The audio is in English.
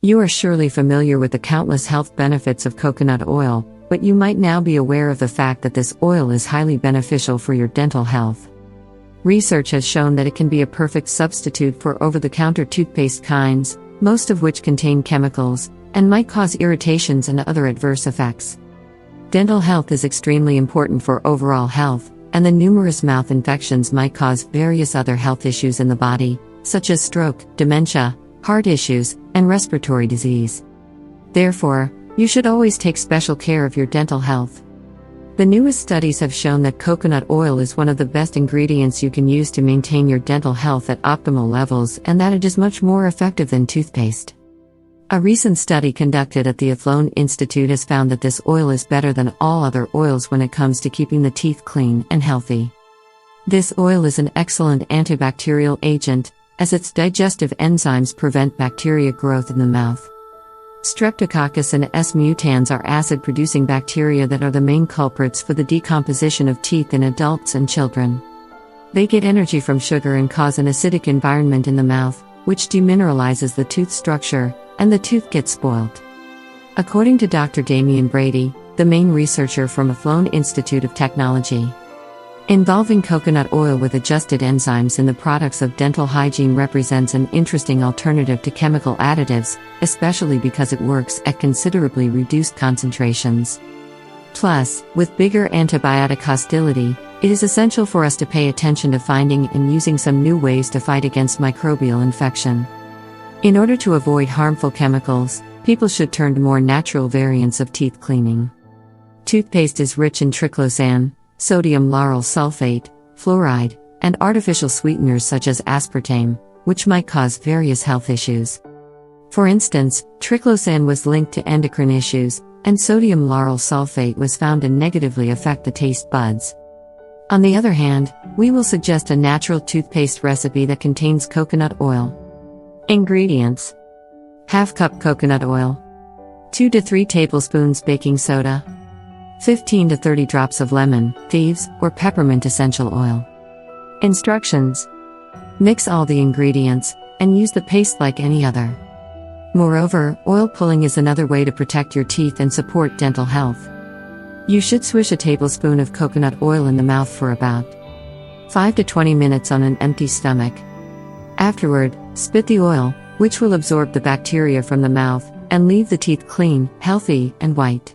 You are surely familiar with the countless health benefits of coconut oil, but you might now be aware of the fact that this oil is highly beneficial for your dental health. Research has shown that it can be a perfect substitute for over-the-counter toothpaste kinds, most of which contain chemicals, and might cause irritations and other adverse effects. Dental health is extremely important for overall health, and the numerous mouth infections might cause various other health issues in the body, such as stroke, dementia, heart issues, and respiratory disease. Therefore, you should always take special care of your dental health. The newest studies have shown that coconut oil is one of the best ingredients you can use to maintain your dental health at optimal levels, and that it is much more effective than toothpaste. A recent study conducted at the Athlone Institute has found that this oil is better than all other oils when it comes to keeping the teeth clean and healthy. This oil is an excellent antibacterial agent, as its digestive enzymes prevent bacteria growth in the mouth. Streptococcus and S. mutans are acid-producing bacteria that are the main culprits for the decomposition of teeth in adults and children. They get energy from sugar and cause an acidic environment in the mouth, which demineralizes the tooth structure, and the tooth gets spoiled. According to Dr. Damian Brady, the main researcher from Athlone Institute of Technology, involving coconut oil with adjusted enzymes in the products of dental hygiene represents an interesting alternative to chemical additives, especially because it works at considerably reduced concentrations. Plus, with bigger antibiotic hostility, it is essential for us to pay attention to finding and using some new ways to fight against microbial infection. In order to avoid harmful chemicals, people should turn to more natural variants of teeth cleaning. Toothpaste is rich in triclosan, sodium lauryl sulfate, fluoride, and artificial sweeteners such as aspartame, which might cause various health issues. For instance, triclosan was linked to endocrine issues, and sodium lauryl sulfate was found to negatively affect the taste buds. On the other hand, we will suggest a natural toothpaste recipe that contains coconut oil. Ingredients: ½ cup coconut oil, 2 to 3 tablespoons baking soda, 15 to 30 drops of lemon, thieves, or peppermint essential oil. Instructions: mix all the ingredients, and use the paste like any other. Moreover, oil pulling is another way to protect your teeth and support dental health. You should swish a tablespoon of coconut oil in the mouth for about 5 to 20 minutes on an empty stomach. Afterward, spit the oil, which will absorb the bacteria from the mouth, and leave the teeth clean, healthy, and white.